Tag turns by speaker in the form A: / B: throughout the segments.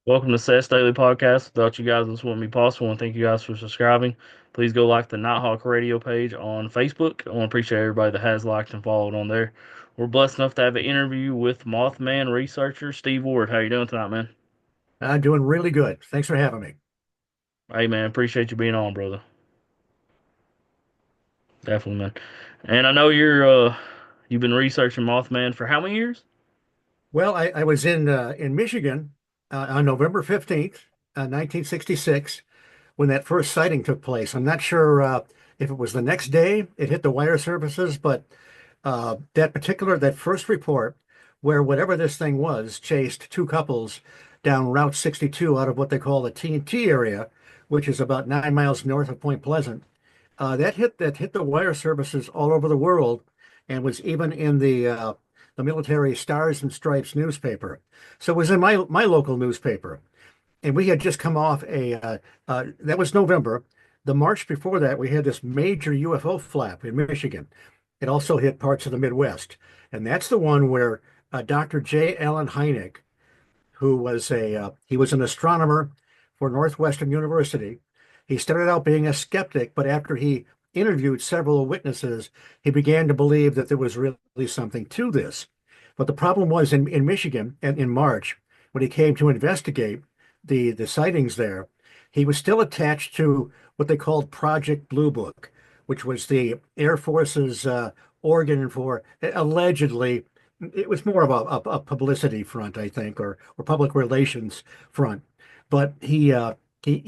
A: Welcome to Seth's Daily Podcast. Without you guys, this wouldn't be possible. And thank you guys for subscribing. Please go like the Nighthawk Radio page on Facebook. I want to appreciate everybody that has liked and followed on there. We're blessed enough to have an interview with Mothman researcher Steve Ward. How you doing tonight, man?
B: I'm doing really good. Thanks for having me.
A: Hey, man, appreciate you being on, brother. Definitely, man. And I know you've been researching Mothman for how many years?
B: Well, I was in Michigan on November 15th, 1966, when that first sighting took place. I'm not sure if it was the next day it hit the wire services, but that first report, where whatever this thing was, chased two couples down Route 62 out of what they call the TNT area, which is about 9 miles north of Point Pleasant. That hit the wire services all over the world, and was even in the military Stars and Stripes newspaper. So it was in my local newspaper, and we had just come off that was November. The March before that, we had this major UFO flap in Michigan. It also hit parts of the Midwest, and that's the one where Dr. J. Allen Hynek, who was he was an astronomer for Northwestern University. He started out being a skeptic, but after he interviewed several witnesses, he began to believe that there was really something to this. But the problem was in Michigan and in March, when he came to investigate the sightings there, he was still attached to what they called Project Blue Book, which was the Air Force's organ for allegedly, it was more of a publicity front, I think, or public relations front. But he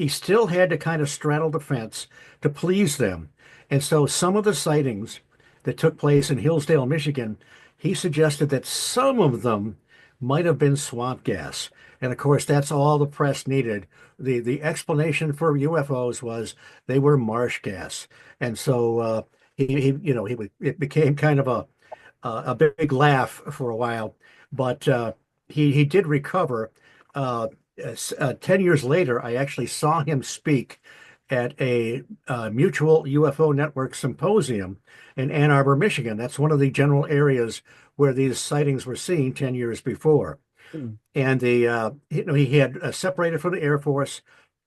B: still had to kind of straddle the fence to please them. And so some of the sightings that took place in Hillsdale, Michigan, he suggested that some of them might have been swamp gas. And of course, that's all the press needed. The explanation for UFOs was they were marsh gas. And so it became kind of a big laugh for a while, but he did recover. 10 years later, I actually saw him speak at a Mutual UFO Network symposium in Ann Arbor, Michigan. That's one of the general areas where these sightings were seen 10 years before.
A: Hmm.
B: And he had separated from the Air Force.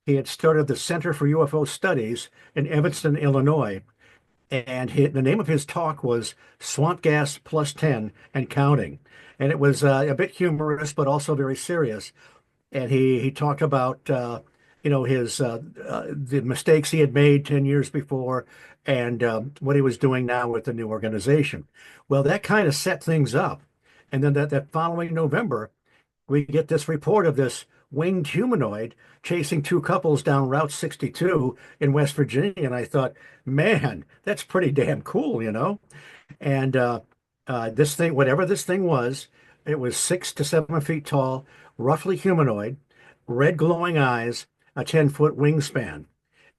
B: He had started the Center for UFO Studies in Evanston, Illinois, and the name of his talk was Swamp Gas Plus 10 and Counting. And it was a bit humorous, but also very serious. And he talked about his the mistakes he had made 10 years before, and what he was doing now with the new organization. Well, that kind of set things up. And then that following November, we get this report of this winged humanoid chasing two couples down Route 62 in West Virginia. And I thought, man, that's pretty damn cool. And this thing, whatever this thing was, it was 6 to 7 feet tall, roughly humanoid, red glowing eyes, a 10-foot wingspan.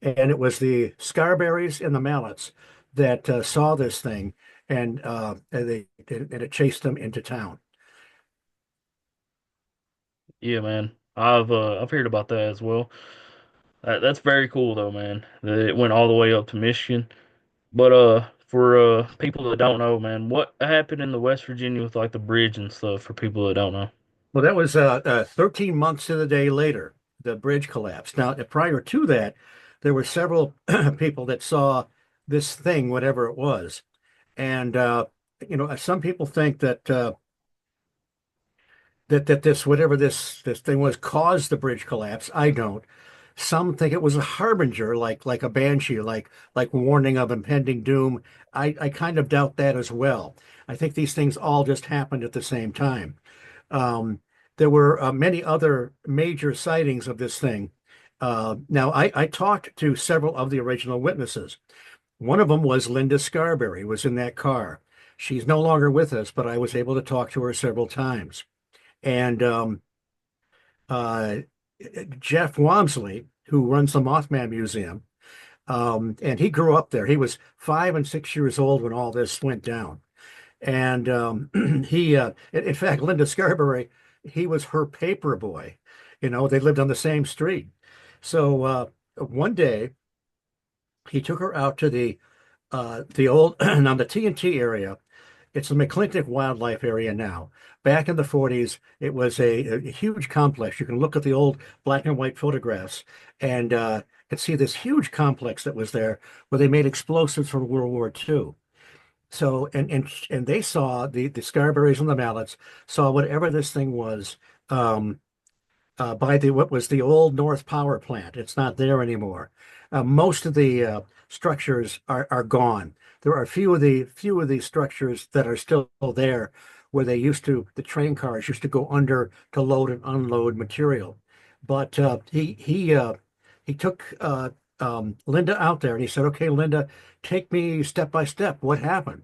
B: And it was the Scarberries and the Mallets that saw this thing, and it chased them into town.
A: Yeah, man. I've heard about that as well. That's very cool though, man. That it went all the way up to Michigan. But for people that don't know, man, what happened in the West Virginia with like the bridge and stuff for people that don't know?
B: Well, that was 13 months to the day later, the bridge collapsed. Now, prior to that, there were several people that saw this thing, whatever it was. And, some people think that this, whatever this thing was, caused the bridge collapse. I don't. Some think it was a harbinger, like a banshee, like warning of impending doom. I kind of doubt that as well. I think these things all just happened at the same time. Um, there were many other major sightings of this thing. Now, I talked to several of the original witnesses. One of them was Linda Scarberry, was in that car. She's no longer with us, but I was able to talk to her several times. And uh, Jeff Wamsley, who runs the Mothman Museum, and he grew up there. He was 5 and 6 years old when all this went down. And in fact, Linda Scarberry, he was her paper boy. They lived on the same street. So one day he took her out to the old, now the TNT area It's the McClintock Wildlife Area now. Back in the 40s, it was a huge complex. You can look at the old black and white photographs and can see this huge complex that was there where they made explosives for World War II. So and they saw the Scarberries and the Mallets saw whatever this thing was um, by the what was the old North Power Plant. It's not there anymore. Most of the structures are gone. There are few of these structures that are still there, where the train cars used to go under to load and unload material. But he took Linda out there and he said, "Okay, Linda, take me step by step. What happened?"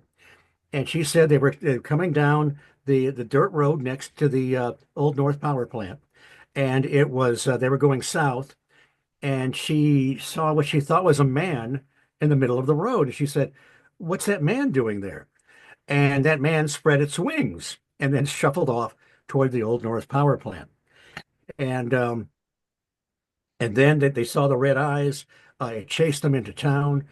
B: And she said they were coming down the dirt road next to the old North Power Plant, and it was they were going south, and she saw what she thought was a man in the middle of the road, and she said, "What's that man doing there?" And that man spread its wings and then shuffled off toward the old North Power Plant. And and then they saw the red eyes. It chased them into town.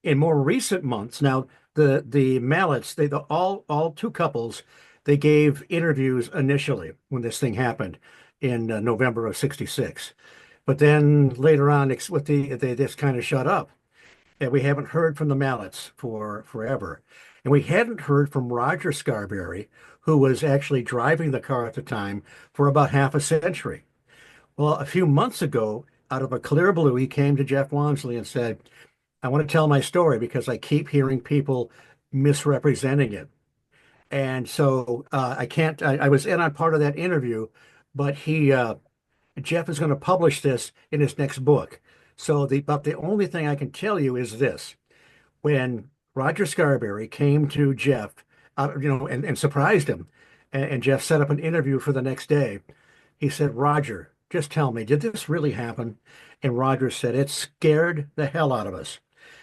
B: In more recent months, now the Mallets, all two couples, they gave interviews initially when this thing happened in November of '66. But then later on, they just kind of shut up, and we haven't heard from the Mallets for forever. And we hadn't heard from Roger Scarberry, who was actually driving the car at the time, for about half a century. Well, a few months ago, out of a clear blue, he came to Jeff Wamsley and said, "I want to tell my story because I keep hearing people misrepresenting it." And so I can't, I was in on part of that interview, but Jeff is going to publish this in his next book. But the only thing I can tell you is this: when Roger Scarberry came to Jeff, and surprised him, and Jeff set up an interview for the next day, he said, "Roger, just tell me, did this really happen?" And Roger said, "It scared the hell out of us."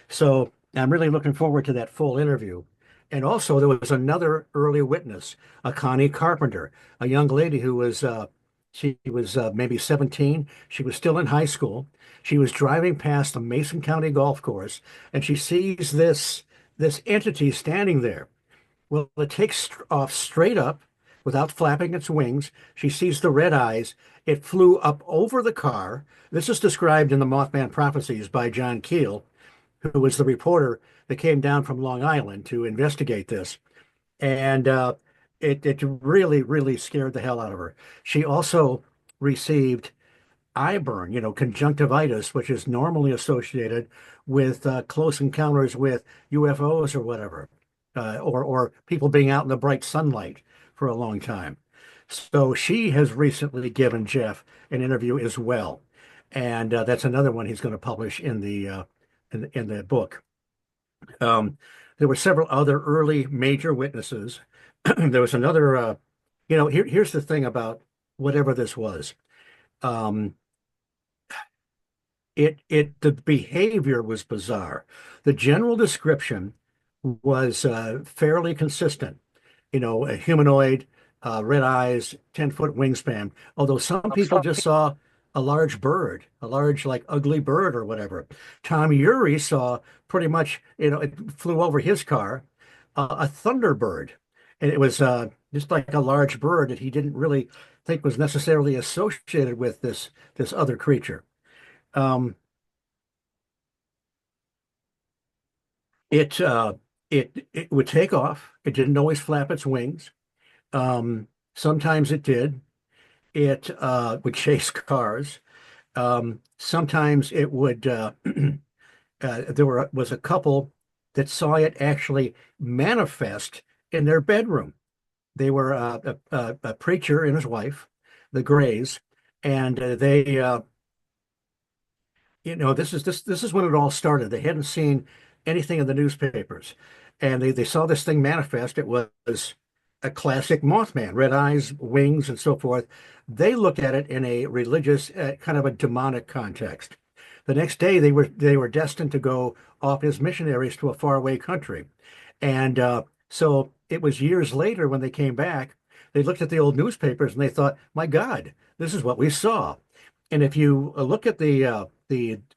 B: So I'm really looking forward to that full interview. And also, there was another early witness, a Connie Carpenter, a young lady who was she was maybe 17. She was still in high school. She was driving past the Mason County golf course, and she sees this entity standing there. Well, it takes off straight up without flapping its wings. She sees the red eyes. It flew up over the car. This is described in the Mothman Prophecies by John Keel, who was the reporter that came down from Long Island to investigate this. And it really, really scared the hell out of her. She also received eye burn, conjunctivitis, which is normally associated with close encounters with UFOs or whatever, or people being out in the bright sunlight for a long time. So she has recently given Jeff an interview as well, and that's another one he's going to publish in the book. Um, there were several other early major witnesses. There was another, here's the thing about whatever this was. Um, the behavior was bizarre. The general description was fairly consistent. A humanoid, red eyes, 10-foot wingspan. Although some people just saw a large bird, a large, like, ugly bird or whatever. Tom Urey saw pretty much, it flew over his car, a thunderbird. And it was just like a large bird that he didn't really think was necessarily associated with this other creature. Um, it it would take off. It didn't always flap its wings. Sometimes it did. It would chase cars. Sometimes it would. Was a couple that saw it actually manifest in their bedroom. They were a preacher and his wife, the Grays, and this is when it all started. They hadn't seen anything in the newspapers, and they saw this thing manifest. It was a classic Mothman, red eyes, wings, and so forth. They looked at it in a religious, kind of a demonic context. The next day, they were destined to go off as missionaries to a faraway country, and so it was years later when they came back. They looked at the old newspapers and they thought, "My God, this is what we saw." And if you look at the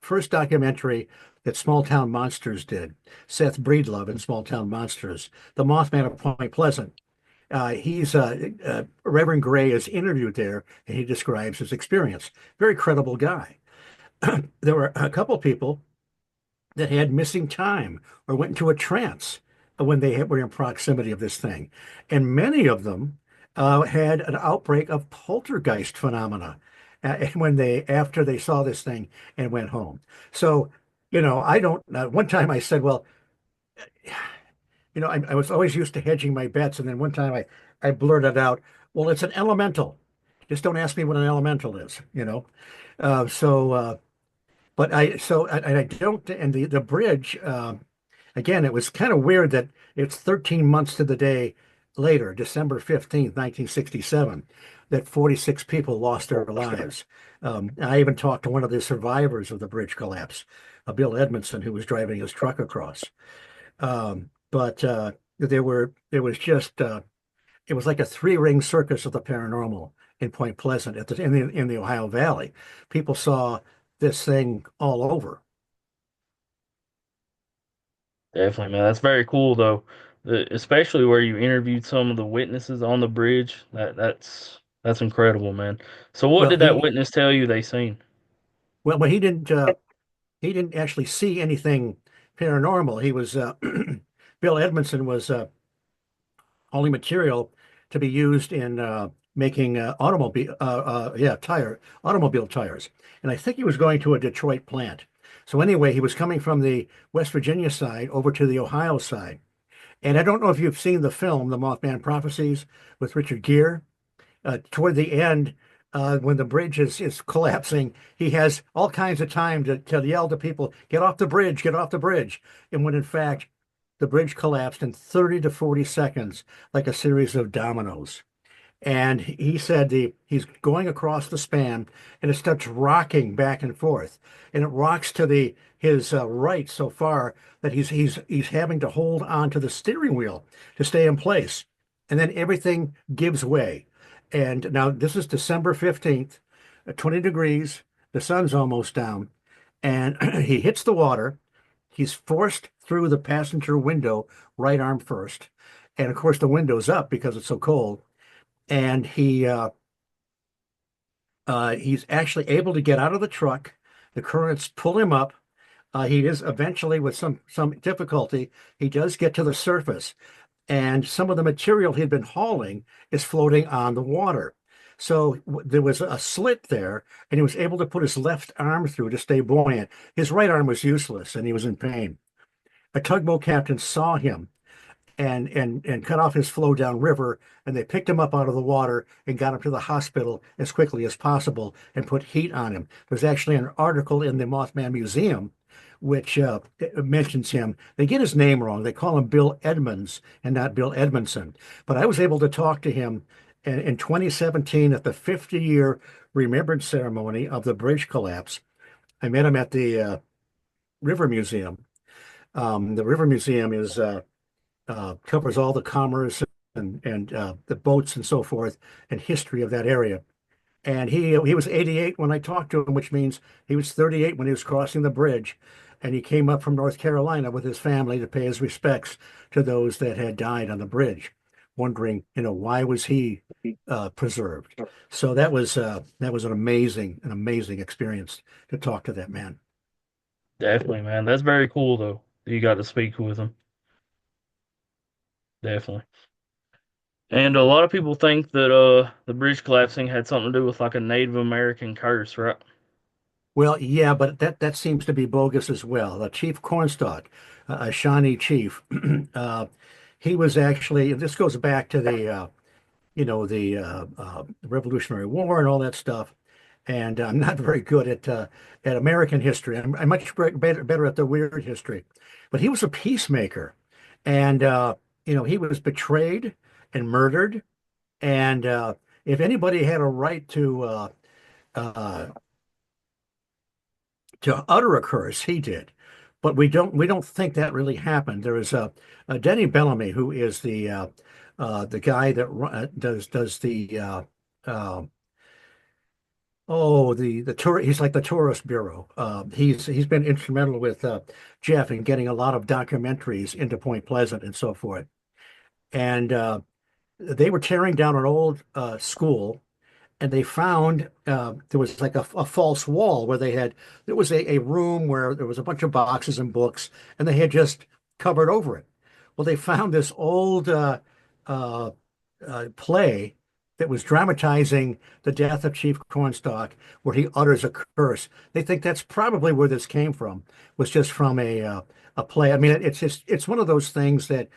B: first documentary that Small Town Monsters did, Seth Breedlove in Small Town Monsters, the Mothman of Point Pleasant, he's Reverend Gray is interviewed there, and he describes his experience. Very credible guy. There were a couple people that had missing time or went into a trance when they were in proximity of this thing, and many of them had an outbreak of poltergeist phenomena when they after they saw this thing and went home. So, I don't. One time I said, well, I was always used to hedging my bets, and then one time I blurted out, "Well, it's an elemental. Just don't ask me what an elemental is." Uh, so, uh, but I don't, and the bridge. Again, it was kind of weird that it's 13 months to the day later, December 15th, 1967, that 46 people lost their lives. I even talked to one of the survivors of the bridge collapse, Bill Edmondson, who was driving his truck across. But there was just it was like a three-ring circus of the paranormal in Point Pleasant in the Ohio Valley. People saw this thing all over.
A: Definitely, man. That's very cool, though. Especially where you interviewed some of the witnesses on the bridge. That's incredible, man. So, what
B: Well,
A: did that
B: he
A: witness tell you they seen?
B: well, he didn't actually see anything paranormal. He was Bill Edmondson was hauling material to be used in making automobile tires, and I think he was going to a Detroit plant. So anyway, he was coming from the West Virginia side over to the Ohio side, and I don't know if you've seen the film, The Mothman Prophecies, with Richard Gere. Toward the end, when the bridge is collapsing, he has all kinds of time to yell to people, "Get off the bridge, get off the bridge." And when in fact, the bridge collapsed in 30 to 40 seconds, like a series of dominoes. And he said he's going across the span and it starts rocking back and forth. And it rocks to his right so far that he's having to hold on to the steering wheel to stay in place. And then everything gives way. And now this is December 15th, 20 degrees. The sun's almost down. And he hits the water. He's forced through the passenger window, right arm first. And of course, the window's up because it's so cold, and he's actually able to get out of the truck. The currents pull him up. He is eventually, with some difficulty, he does get to the surface, and some of the material he'd been hauling is floating on the water. So there was a slit there, and he was able to put his left arm through to stay buoyant. His right arm was useless, and he was in pain. A tugboat captain saw him and cut off his flow down river, and they picked him up out of the water and got him to the hospital as quickly as possible and put heat on him. There's actually an article in the Mothman Museum which mentions him. They get his name wrong. They call him Bill Edmonds and not Bill Edmondson. But I was able to talk to him in 2017 at the 50-year remembrance ceremony of the bridge collapse. I met him at the River Museum. The River Museum is covers all the commerce and the boats and so forth and history of that area. And he was 88 when I talked to him, which means he was 38 when he was crossing the bridge. And he came up from North Carolina with his family to pay his respects to those that had died on the bridge, wondering, why was he preserved? So that was an amazing experience to talk to that man.
A: Definitely, man. That's very cool, though. That you got to speak with him. Definitely. And a lot of people think that the bridge collapsing had something to do with like a Native American curse, right?
B: Well, yeah, but that seems to be bogus as well. Chief Cornstalk, a Shawnee chief, uh, he was actually. This goes back to the Revolutionary War and all that stuff. And I'm not very good at American history. I'm much better at the weird history. But he was a peacemaker, and he was betrayed and murdered. And if anybody had a right uh, to utter a curse, he did. But we don't think that really happened. There is a Denny Bellamy, who is the guy that does the Oh, the tour. He's like the tourist bureau. He's been instrumental with Jeff in getting a lot of documentaries into Point Pleasant and so forth. And they were tearing down an old school, and they found there was like a false wall where there was a room where there was a bunch of boxes and books, and they had just covered over it. Well, they found this old uh, play that was dramatizing the death of Chief Cornstalk, where he utters a curse. They think that's probably where this came from, was just from a play. I mean, it's one of those things that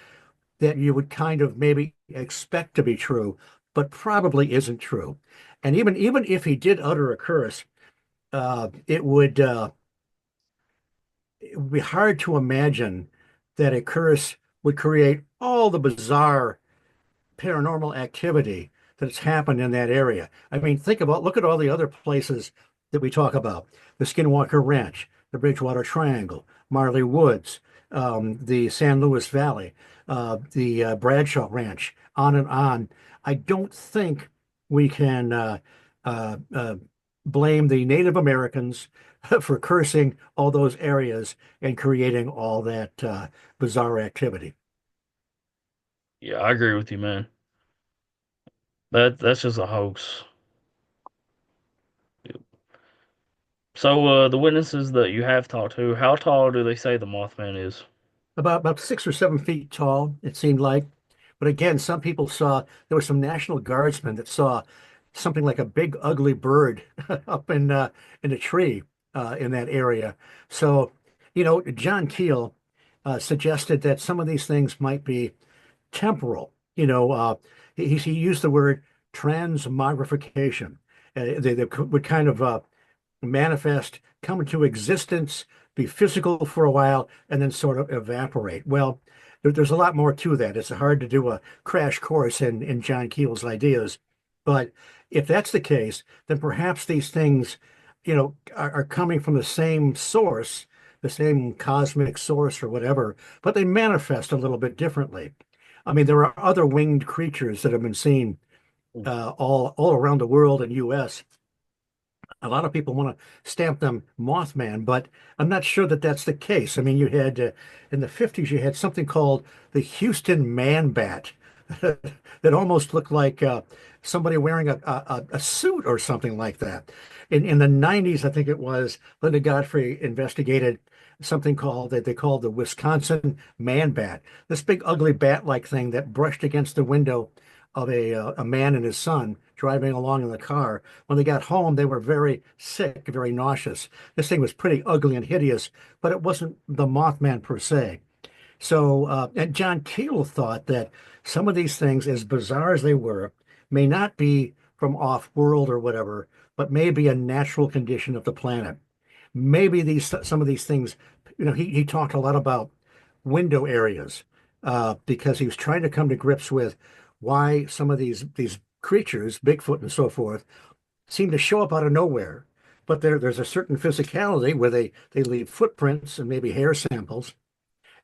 B: you would kind of maybe expect to be true, but probably isn't true. And even if he did utter a curse, uh, it would uh, it would be hard to imagine that a curse would create all the bizarre paranormal activity that's happened in that area. I mean, look at all the other places that we talk about: the Skinwalker Ranch, the Bridgewater Triangle, Marley Woods, the San Luis Valley, the Bradshaw Ranch, on and on. I don't think we can uh, uh, blame the Native Americans for cursing all those areas and creating all that bizarre activity.
A: Yeah, I agree with you, man. That's just a hoax. So, the witnesses that you have talked to, how tall do they say the Mothman is?
B: About 6 or 7 feet tall, it seemed like. But again, some people saw there were some National Guardsmen that saw something like a big ugly bird up in a tree in that area. So, John Keel suggested that some of these things might be temporal. He used the word transmogrification. They would kind of manifest, come into existence, be physical for a while, and then sort of evaporate. Well, there's a lot more to that. It's hard to do a crash course in John Keel's ideas. But if that's the case, then perhaps these things, are coming from the same source, the same cosmic source or whatever, but they manifest a little bit differently. I mean, there are other winged creatures that have been seen all around the world and U.S. A lot of people want to stamp them Mothman, but I'm not sure that that's the case. I mean, you had in the 50s, you had something called the Houston Man Bat that almost looked like somebody wearing a suit or something like that. In the 90s, I think it was, Linda Godfrey investigated something called that they called the Wisconsin Man Bat. This big ugly bat-like thing that brushed against the window of a man and his son driving along in the car. When they got home, they were very sick, very nauseous. This thing was pretty ugly and hideous, but it wasn't the Mothman per se. So, and John Keel thought that some of these things, as bizarre as they were, may not be from off-world or whatever, but may be a natural condition of the planet. Maybe some of these things, he talked a lot about window areas because he was trying to come to grips with why some of these creatures, Bigfoot and so forth, seem to show up out of nowhere. But there's a certain physicality where they leave footprints and maybe hair samples,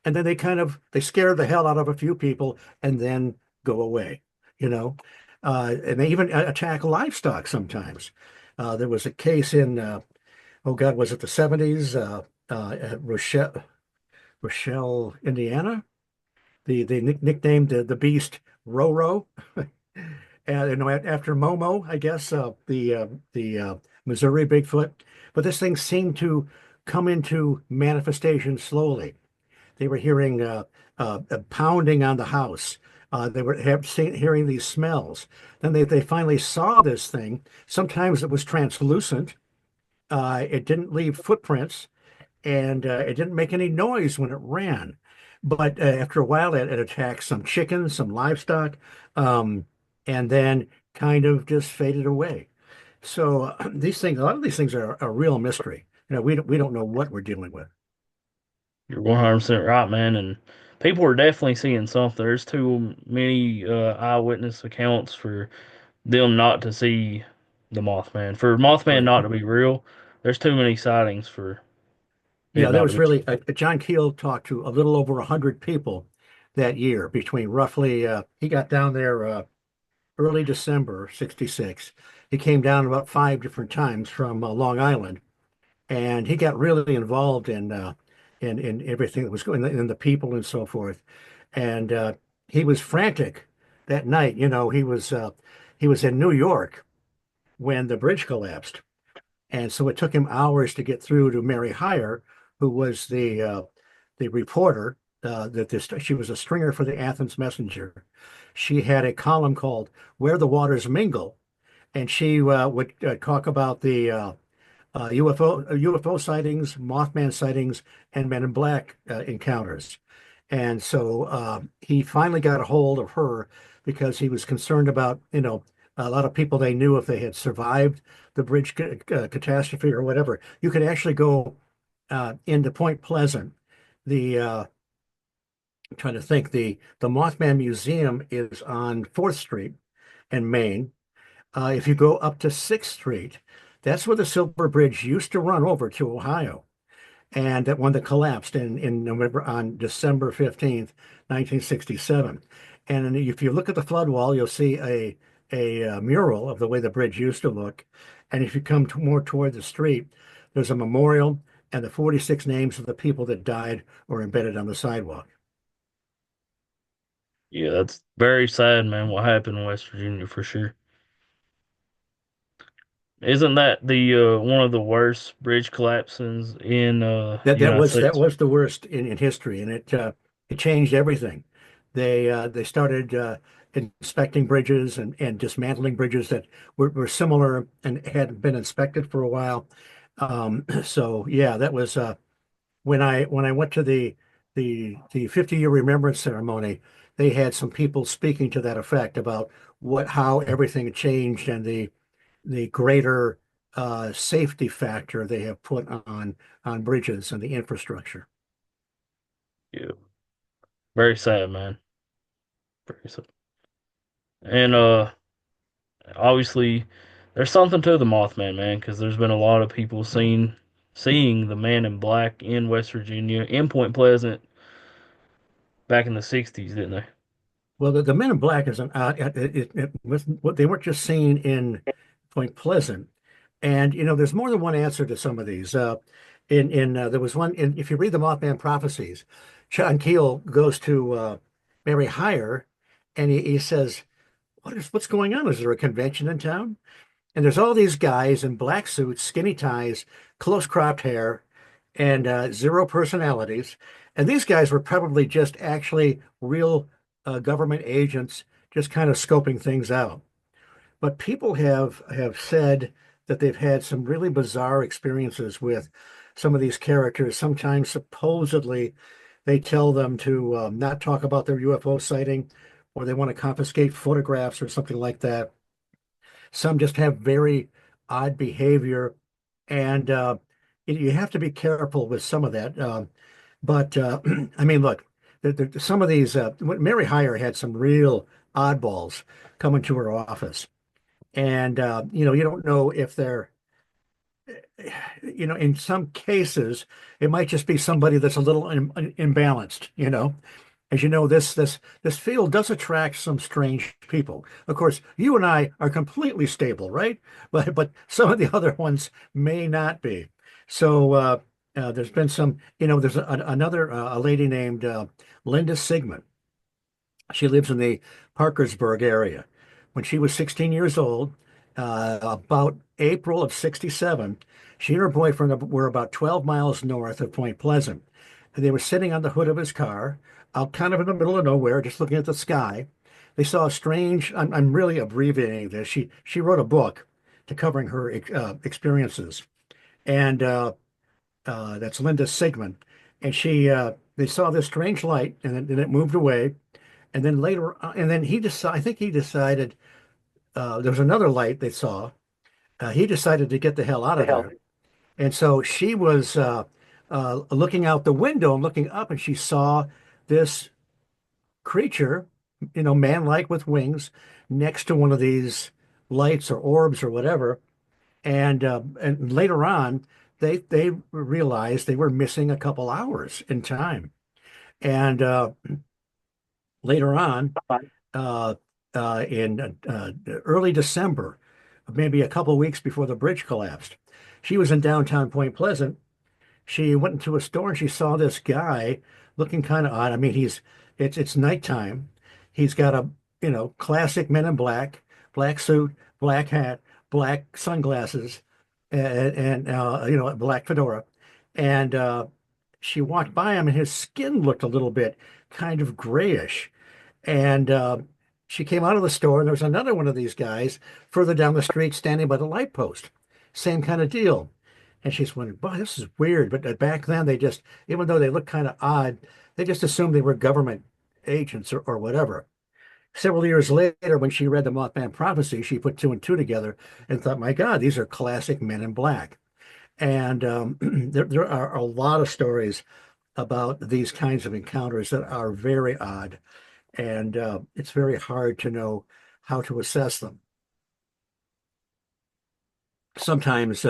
B: and then they scare the hell out of a few people and then go away, you know. And they even attack livestock sometimes. There was a case in oh God, was it the 70s? At Rochelle, Indiana. They nicknamed the beast Roro. And after Momo, I guess the Missouri Bigfoot. But this thing seemed to come into manifestation slowly. They were hearing a pounding on the house. They were hearing these smells. Then they finally saw this thing. Sometimes it was translucent. It didn't leave footprints, and it didn't make any noise when it ran. But after a while, it attacked some chickens, some livestock, um, and then kind of just faded away. So a lot of these things are a real mystery. We don't know what we're dealing with.
A: You're 100% right, man. And people are definitely seeing something. There's too many eyewitness accounts for them not to see the Mothman. For Mothman
B: Right.
A: not to be real, there's too many sightings for it
B: Yeah, there
A: not to
B: was
A: be.
B: really John Keel talked to a little over 100 people that year between roughly he got down there early December 66. He came down about 5 different times from Long Island, and he got really involved in everything that was going in the people and so forth. And he was frantic that night. He was in New York when the bridge collapsed, and so it took him hours to get through to Mary Hyre, who was the reporter. She was a stringer for the Athens Messenger. She had a column called "Where the Waters Mingle," and she would talk about the UFO sightings, Mothman sightings, and Men in Black encounters. And so he finally got a hold of her because he was concerned about, a lot of people they knew if they had survived the bridge catastrophe or whatever. You could actually go into Point Pleasant. I'm trying to think, the Mothman Museum is on 4th Street and Main. If you go up to 6th Street, that's where the Silver Bridge used to run over to Ohio. And that one that collapsed in November on December 15th, 1967. And if you look at the flood wall, you'll see a mural of the way the bridge used to look. And if you come more toward the street, there's a memorial and the 46 names of the people that died are embedded on the sidewalk.
A: Yeah, that's very sad, man. What happened in West Virginia for sure. Isn't that the one of the worst bridge collapses in
B: That that
A: United
B: was that
A: States?
B: was the worst in history, and it changed everything. They started inspecting bridges and dismantling bridges that were similar and hadn't been inspected for a while. So yeah, that was when I went to the 50-year remembrance ceremony. They had some people speaking to that effect about how everything changed and the greater safety factor they have put on bridges and the infrastructure.
A: Yeah, very sad, man. Very sad. And obviously, there's something to the Mothman, man, because there's been a lot of people seeing the Man in Black in West Virginia, in Point Pleasant, back in the '60s, didn't they?
B: Well, the Men in Black is an odd. It was what they weren't just seen in Point Pleasant, and there's more than one answer to some of these. There was one if you read the Mothman prophecies, John Keel goes to Mary Hyre, and he says, what's going on? Is there a convention in town? And there's all these guys in black suits, skinny ties, close cropped hair, and zero personalities. And these guys were probably just actually real government agents, just kind of scoping things out. But people have said that they've had some really bizarre experiences with some of these characters. Sometimes supposedly they tell them to not talk about their UFO sighting, or they want to confiscate photographs or something like that. Some just have very odd behavior, and you have to be careful with some of that. But I mean, look, some of these, Mary Hyre had some real oddballs coming to her office, and you don't know if they're, in some cases, it might just be somebody that's a little imbalanced. As you know, this field does attract some strange people. Of course, you and I are completely stable, right? But some of the other ones may not be. So there's been some, there's another a lady named Linda Sigmund. She lives in the Parkersburg area. When she was 16 years old, about April of 67, she and her boyfriend were about 12 miles north of Point Pleasant. And they were sitting on the hood of his car, out kind of in the middle of nowhere, just looking at the sky. They saw a strange, I'm really abbreviating this. She wrote a book to covering her experiences. And that's Linda Sigmund. And they saw this strange light, and then it moved away. And then later, and then I think he decided there was another light they saw. He decided to get the hell out
A: The
B: of
A: hell?
B: there. And so she was looking out the window and looking up, and she saw this creature, man-like with wings, next to one of these lights or orbs or whatever. And later on, they realized they were missing a couple hours in time. And later on, uh, in early December, maybe a couple of weeks before the bridge collapsed. She was in downtown Point Pleasant. She went into a store and she saw this guy looking kind of odd. I mean, it's nighttime. He's got a, classic Men in Black, black suit, black hat, black sunglasses, and a black fedora. And she walked by him and his skin looked a little bit kind of grayish. And she came out of the store, and there was another one of these guys further down the street standing by the light post. Same kind of deal. And she's wondering, boy, this is weird. But back then, they just, even though they looked kind of odd, they just assumed they were government agents or whatever. Several years later, when she read the Mothman prophecy, she put two and two together and thought, my God, these are classic Men in Black. And there are a lot of stories about these kinds of encounters that are very odd and it's very hard to know how to assess them. Sometimes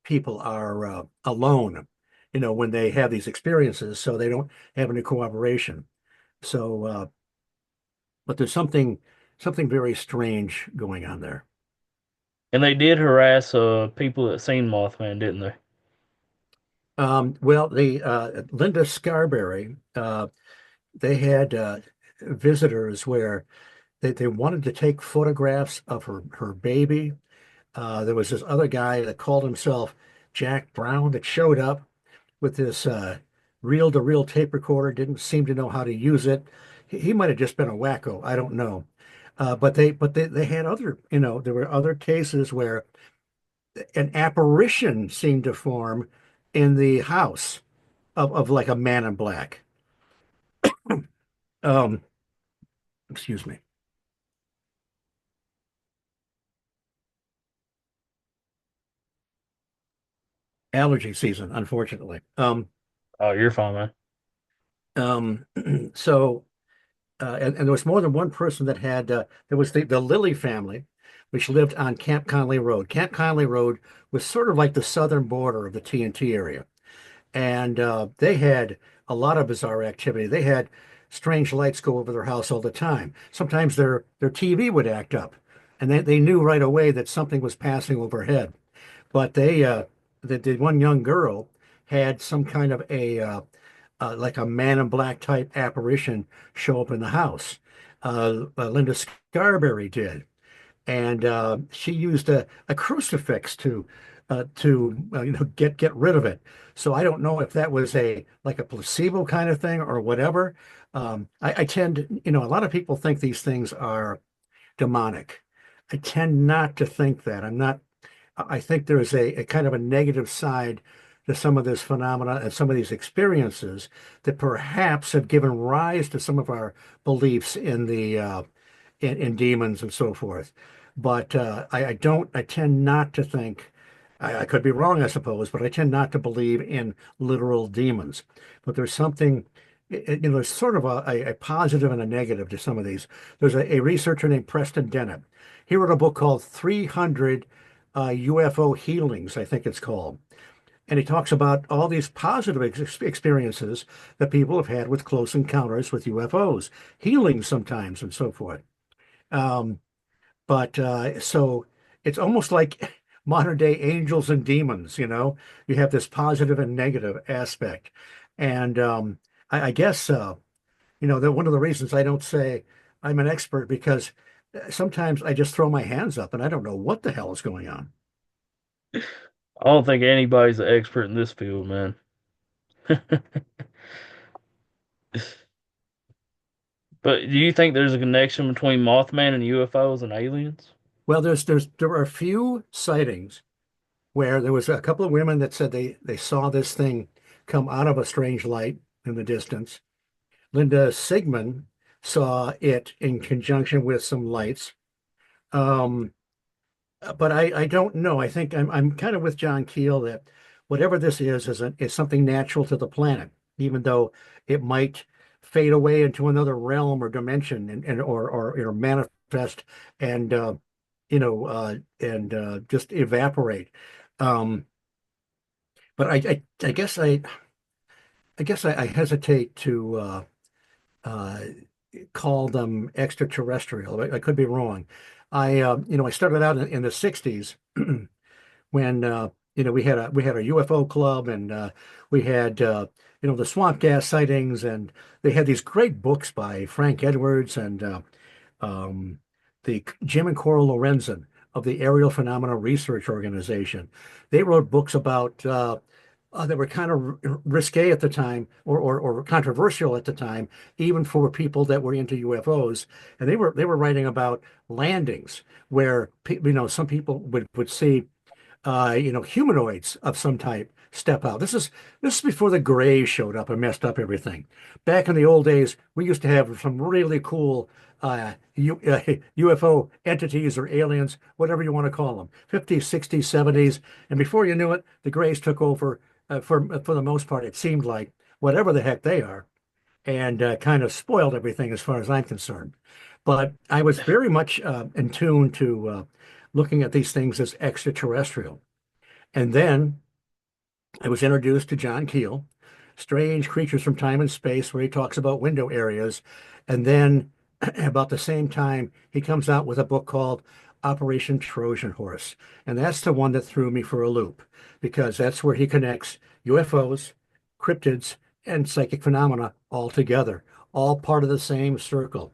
B: people are alone, when they have these experiences, so they don't have any cooperation. So, but there's something very strange going on there.
A: And they did harass people that seen Mothman, didn't they?
B: Well, the Linda Scarberry, they had visitors where they wanted to take photographs of her baby. There was this other guy that called himself Jack Brown that showed up with this reel-to-reel tape recorder, didn't seem to know how to use it. He might have just been a wacko. I don't know. But they had other, there were other cases where an apparition seemed to form in the house of like a man in black. Um, excuse me. Allergy season, unfortunately.
A: Oh, you're fine, man.
B: Um, so and there was more than one person that had there was the Lilly family, which lived on Camp Conley Road. Camp Conley Road was sort of like the southern border of the TNT area, and they had a lot of bizarre activity. They had strange lights go over their house all the time. Sometimes their TV would act up, and they knew right away that something was passing overhead. But the one young girl had some kind of like a man in black type apparition show up in the house. Linda Scarberry did, and she used a crucifix to get rid of it. So I don't know if that was a like a placebo kind of thing or whatever. I tend, a lot of people think these things are demonic. I tend not to think that. I think there's a kind of a negative side to some of this phenomena and some of these experiences that perhaps have given rise to some of our beliefs in the in demons and so forth. But I tend not to think, I could be wrong, I suppose, but I tend not to believe in literal demons. But there's something, there's sort of a positive and a negative to some of these. There's a researcher named Preston Dennett. He wrote a book called 300 UFO Healings, I think it's called. And he talks about all these positive experiences that people have had with close encounters with UFOs, healings sometimes, and so forth. Um, but so it's almost like modern day angels and demons, you have this positive and negative aspect. And I guess, that one of the reasons I don't say I'm an expert because sometimes I just throw my hands up and I don't know what the hell is going on.
A: I don't think anybody's an expert in this field, man. But do you think there's a connection between Mothman and UFOs and aliens?
B: Well, there are a few sightings where there was a couple of women that said they saw this thing come out of a strange light in the distance. Linda Sigmund saw it in conjunction with some lights. Um, but I don't know. I think I'm kind of with John Keel that whatever this is something natural to the planet, even though it might fade away into another realm or dimension and or manifest and just evaporate. Um, but I guess I hesitate to uh, call them extraterrestrial. I could be wrong. I started out in the 60s when we had a UFO club and we had the swamp gas sightings and they had these great books by Frank Edwards and um, the Jim and Coral Lorenzen of the Aerial Phenomena Research Organization. They wrote books about that were kind of risque at the time or controversial at the time, even for people that were into UFOs. And they were writing about landings where some people would see humanoids of some type step out. This is before the Greys showed up and messed up everything. Back in the old days, we used to have some really cool UFO entities or aliens, whatever you want to call them, 50s, 60s, 70s, and before you knew it, the Greys took over for the most part. It seemed like whatever the heck they are, and kind of spoiled everything as far as I'm concerned. But I was very much in tune to looking at these things as extraterrestrial. And then I was introduced to John Keel, Strange Creatures from Time and Space, where he talks about window areas. And then about the same time, he comes out with a book called Operation Trojan Horse. And that's the one that threw me for a loop because that's where he connects UFOs, cryptids, and psychic phenomena all together, all part of the same circle.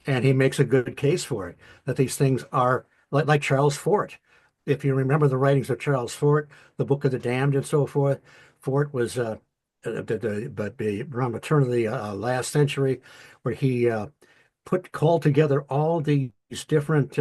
B: And he makes a good case for it, that these things are like Charles Fort. If you remember the writings of Charles Fort, the Book of the Damned and so forth, Fort was around the turn of the last century, where he called together all these different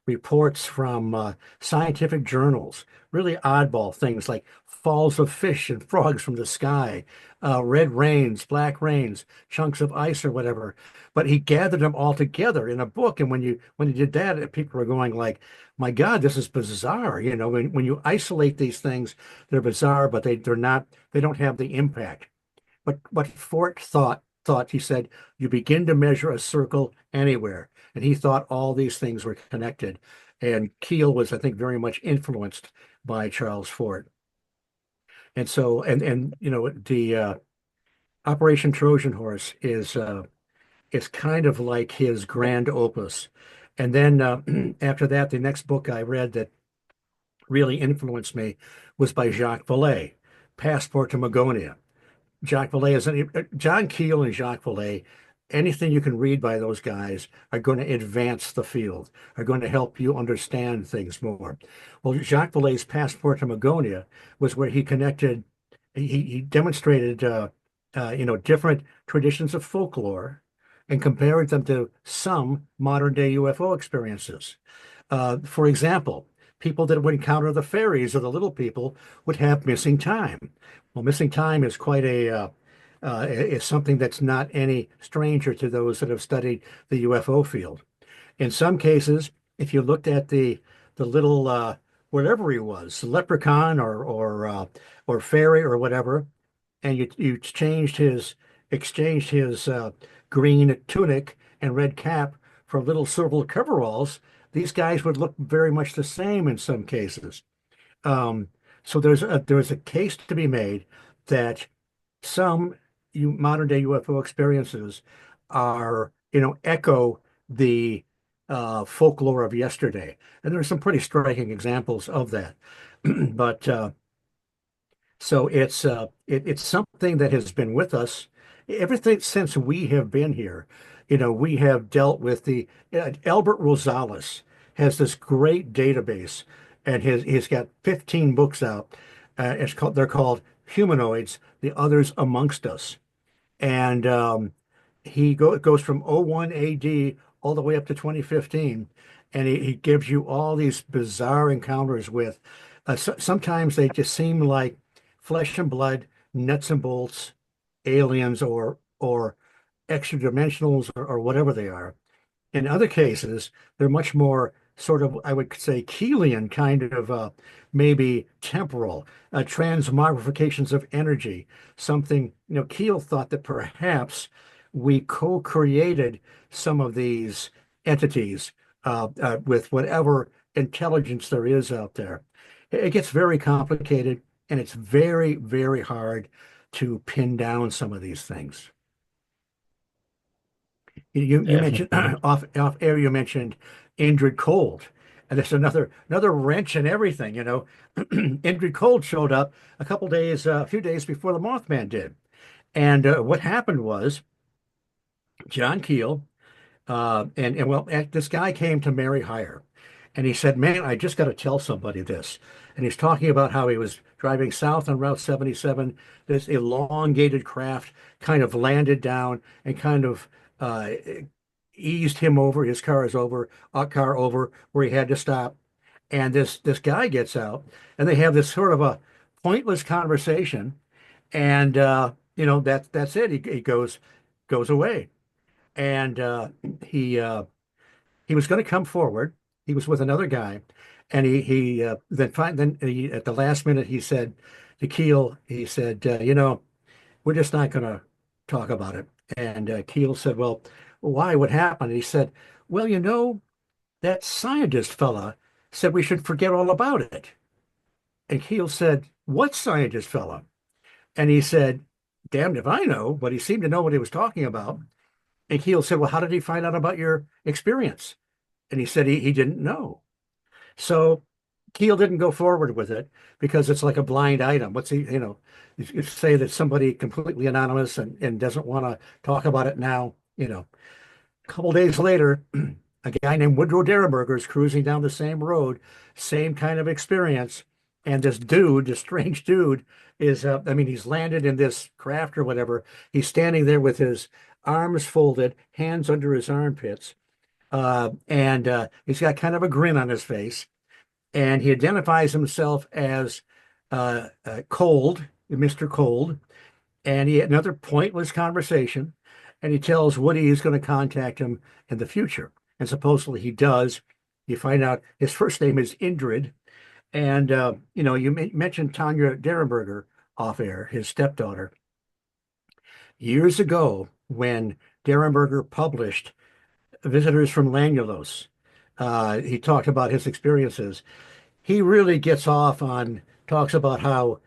B: reports from scientific journals, really oddball things like falls of fish and frogs from the sky, red rains, black rains, chunks of ice or whatever. But he gathered them all together in a book. And when he did that, people were going like, "My God, this is bizarre." When you isolate these things, they're bizarre, but they're not. They don't have the impact. But what Fort thought, he said, you begin to measure a circle anywhere. And he thought all these things were connected. And Keel was, I think, very much influenced by Charles Fort. And so, the Operation Trojan Horse is kind of like his grand opus. And then after that, the next book I read that really influenced me was by Jacques Vallée, Passport to Magonia. John Keel and Jacques Vallée. Anything you can read by those guys are going to advance the field, are going to help you understand things more. Well, Jacques Vallée's Passport to Magonia was where he connected, he demonstrated, different traditions of folklore and compared them to some modern day UFO experiences. For example, people that would encounter the fairies or the little people would have missing time. Well, missing time is quite is something that's not any stranger to those that have studied the UFO field. In some cases, if you looked at the little whatever he was, leprechaun or fairy or whatever, and you exchanged his green tunic and red cap for little silver coveralls, these guys would look very much the same in some cases. Um, so there's a case to be made that some modern day UFO experiences are, echo the folklore of yesterday. And there are some pretty striking examples of that. But so it's something that has been with us everything since we have been here. We have dealt with the Albert Rosales has this great database, and he's got 15 books out. They're called Humanoids, the Others Amongst Us. And it goes from '01 AD all the way up to 2015, and he gives you all these bizarre encounters with. Sometimes they just seem like flesh and blood, nuts and bolts, aliens or extra dimensionals or whatever they are. In other cases, they're much more sort of, I would say, Keelian kind of maybe temporal, transmogrifications of energy. Something, Keel thought that perhaps we co-created some of these entities with whatever intelligence there is out there. It gets very complicated and it's very, very hard to pin down some of these things. You mentioned
A: Definitely.
B: off air. You mentioned Indrid Cold. And there's another wrench in everything, you know. Indrid Cold showed up a few days before the Mothman did. And what happened was John Keel and well, this guy came to Mary Hire, and he said, "Man, I just got to tell somebody this." And he's talking about how he was driving south on Route 77. This elongated craft kind of landed down and kind of uh, eased him over. His car is over, a car over where he had to stop. And this guy gets out, and they have this sort of a pointless conversation. And that's it. He goes away, and he. He was going to come forward. He was with another guy, and then at the last minute he said to Keel, he said, we're just not going to talk about it. And Keel said, well, why? What happened? And he said, well, that scientist fella said we should forget all about it. And Keel said, what scientist fella? And he said, damned if I know, but he seemed to know what he was talking about. And Keel said, well, how did he find out about your experience? And he said he didn't know. So Keel didn't go forward with it because it's like a blind item. What's he, you say that somebody completely anonymous and doesn't want to talk about it now, a couple days later, a guy named Woodrow Derenberger is cruising down the same road, same kind of experience. And this dude, this strange dude, he's landed in this craft or whatever. He's standing there with his arms folded, hands under his armpits, and he's got kind of a grin on his face, and he identifies himself as Cold, Mr. Cold, and he had another pointless conversation, and he tells Woody he's going to contact him in the future, and supposedly he does. You find out his first name is Indrid, and you mentioned Tanya Derenberger off air, his stepdaughter. Years ago, when Derenberger published Visitors from Lanulos. He talked about his experiences. He really gets off on, talks about how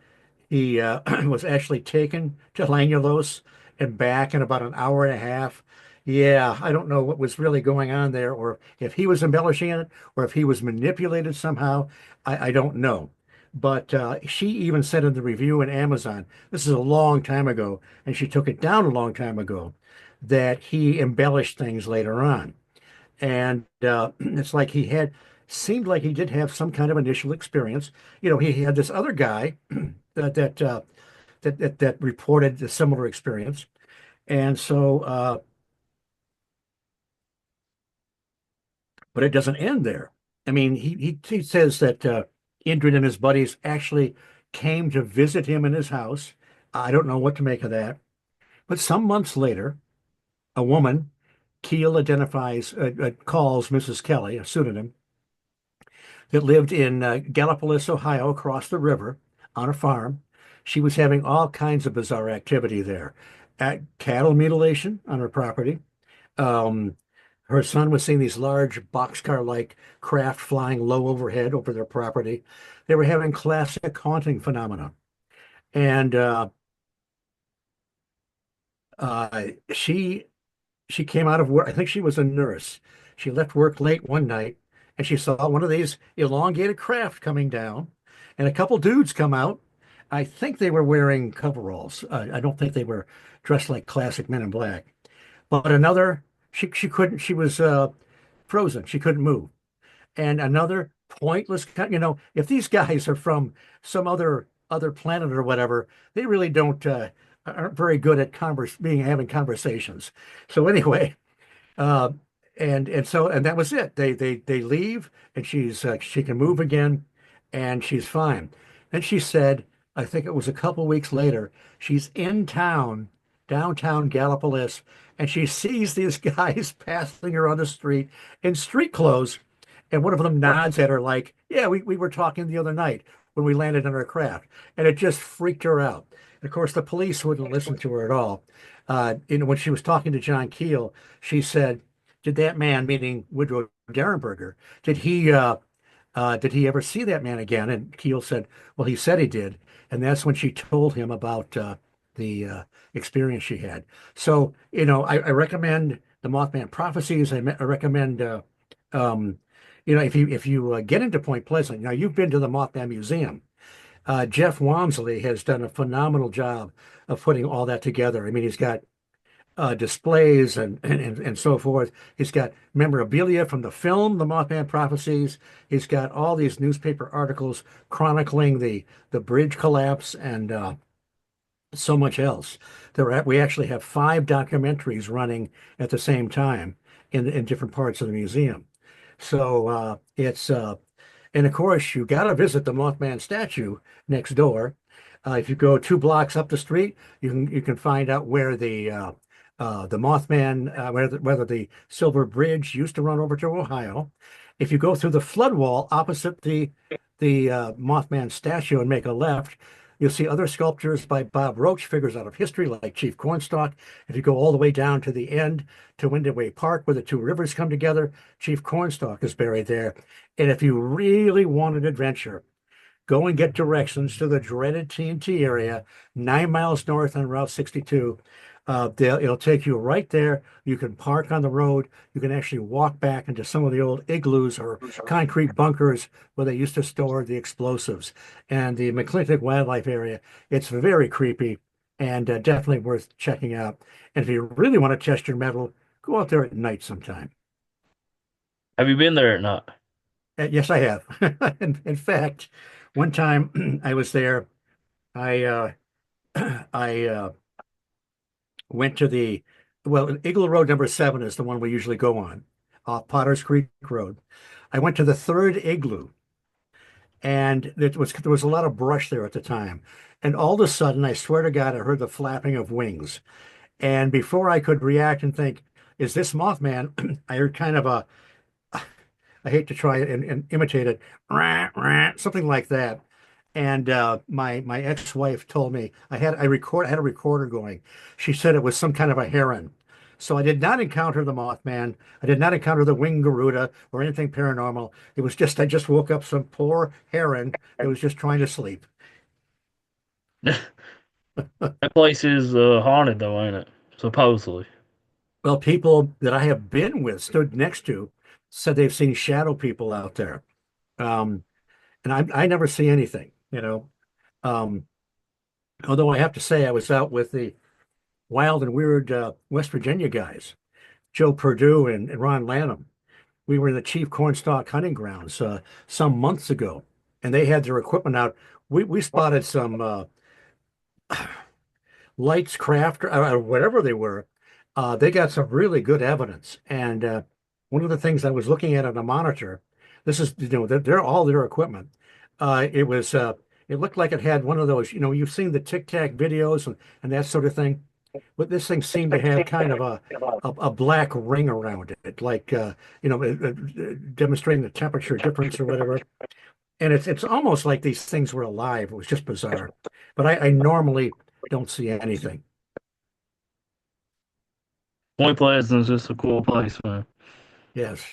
B: he was actually taken to Lanulos and back in about an hour and a half. Yeah, I don't know what was really going on there, or if he was embellishing it, or if he was manipulated somehow. I don't know. But she even said in the review in Amazon, this is a long time ago, and she took it down a long time ago, that he embellished things later on. And it's like seemed like he did have some kind of initial experience. He had this other guy that reported a similar experience. And so, but it doesn't end there. I mean, he says that Indrid and his buddies actually came to visit him in his house. I don't know what to make of that. But some months later, a woman, Keel calls Mrs. Kelly, a pseudonym, that lived in Gallipolis, Ohio, across the river on a farm. She was having all kinds of bizarre activity there. At cattle mutilation on her property. Um, Her son was seeing these large boxcar-like craft flying low overhead over their property. They were having classic haunting phenomena. And uh, she she came out of work. I think she was a nurse. She left work late one night and she saw one of these elongated craft coming down and a couple dudes come out. I think they were wearing coveralls. I don't think they were dressed like classic Men in Black. But she couldn't, she was frozen. She couldn't move. And another pointless, if these guys are from some other planet or whatever, they really don't aren't very good at having conversations. So anyway, uh, and that was it. They leave, and she can move again, and she's fine. Then she said, I think it was a couple weeks later, she's in town, downtown Gallipolis, and she sees these guys passing her on the street in street clothes, and one of them nods at her like, "Yeah, we were talking the other night when we landed in our craft," and it just freaked her out. And of course, the police wouldn't listen to her at all. When she was talking to John Keel, she said, "Did that man, meaning Woodrow Derenberger, did he ever see that man again?" And Keel said, "Well, he said he did." And that's when she told him about the experience she had. So, I recommend the Mothman Prophecies. I recommend Um, if you get into Point Pleasant, now you've been to the Mothman Museum. Jeff Wamsley has done a phenomenal job of putting all that together. I mean, he's got displays and so forth. He's got memorabilia from the film, The Mothman Prophecies. He's got all these newspaper articles chronicling the bridge collapse and so much else. We actually have 5 documentaries running at the same time in different parts of the museum. So it's and of course you got to visit the Mothman statue next door. If you go 2 blocks up the street, you can find out where the Mothman, whether the Silver Bridge used to run over to Ohio. If you go through the flood wall opposite the Mothman statue and make a left, you'll see other sculptures by Bob Roach, figures out of history like Chief Cornstalk. If you go all the way down to the end to Windaway Park, where the two rivers come together, Chief Cornstalk is buried there. And if you really want an adventure, go and get directions to the dreaded TNT area, 9 miles north on Route 62. It'll take you right there. You can park on the road. You can actually walk back into some of the old igloos or concrete bunkers where they used to store the explosives. And the McClintock Wildlife Area, it's very creepy and definitely worth checking out. And if you really want to test your mettle, go out there at night sometime.
A: Have you been there or not?
B: Yes, I have. In fact, one time I was there, I I went to Igloo Road number 7 is the one we usually go on, off Potter's Creek Road. I went to the third igloo, and there was a lot of brush there at the time. And all of a sudden, I swear to God, I heard the flapping of wings. And before I could react and think, is this Mothman? I heard kind of I hate to try it and imitate it, rah, rah, something like that. And my ex-wife told me I had a recorder going. She said it was some kind of a heron. So I did not encounter the Mothman. I did not encounter the winged Garuda or anything paranormal. It was just I just woke up some poor heron that was just trying to sleep.
A: That place is haunted though, ain't it? Supposedly.
B: Well, people that I have been with, stood next to, said they've seen shadow people out there. Um, and I never see anything, you know. Um, Although I have to say, I was out with the Wild and Weird West Virginia guys, Joe Perdue and Ron Lanham. We were in the Chief Cornstalk hunting grounds some months ago, and they had their equipment out. We spotted some lights, craft, or whatever they were. They got some really good evidence. And one of the things I was looking at on a monitor, this is, they're all their equipment. It looked like it had one of those, you've seen the Tic Tac videos and that sort of thing. But this thing seemed to have kind of a black ring around it, like, demonstrating the temperature difference or whatever. And it's almost like these things were alive. It was just bizarre. But I normally don't see anything.
A: Point Pleasant is just a cool place, man.
B: Yes.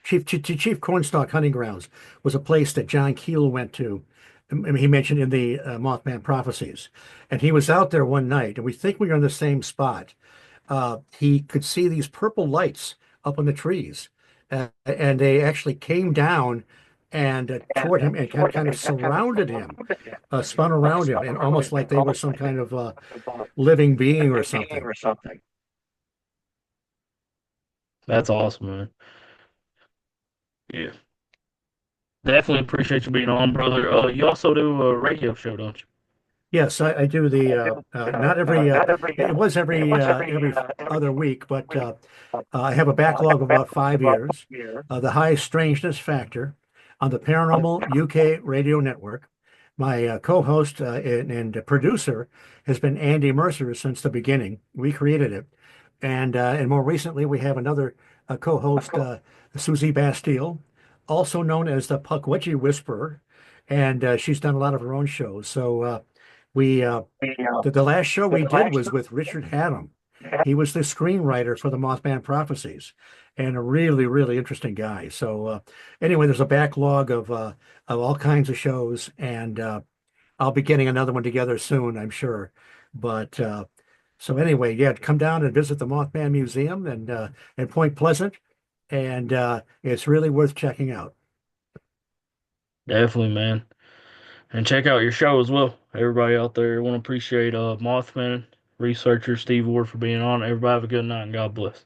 B: Chief Cornstalk Hunting Grounds was a place that John Keel went to. I mean, he mentioned in the Mothman Prophecies. And he was out there one night, and we think we were in the same spot. He could see these purple lights up in the trees, and they actually came down and toward him and kind of surrounded him, spun around him, and almost like they were some kind of living being or something.
A: That's awesome, man. Yeah. Definitely appreciate you being on, brother. You also do a radio show, don't you?
B: Yes, I do the not every it was every other week, but I have a backlog of about 5 years. The High Strangeness Factor on the Paranormal UK Radio Network. My co-host and producer has been Andy Mercer since the beginning. We created it, and more recently we have another co-host, Susie Bastille, also known as the Pukwudgie Whisperer, and she's done a lot of her own shows. So. We the last show we did was with Richard Hatem. He was the screenwriter for the Mothman Prophecies, and a really, really interesting guy. So anyway, there's a backlog of all kinds of shows, and I'll be getting another one together soon, I'm sure. But so anyway, yeah, come down and visit the Mothman Museum and Point Pleasant. and it's really worth checking out.
A: Definitely, man. And check out your show as well. Everybody out there, want to appreciate Mothman researcher Steve Ward for being on. Everybody have a good night and God bless.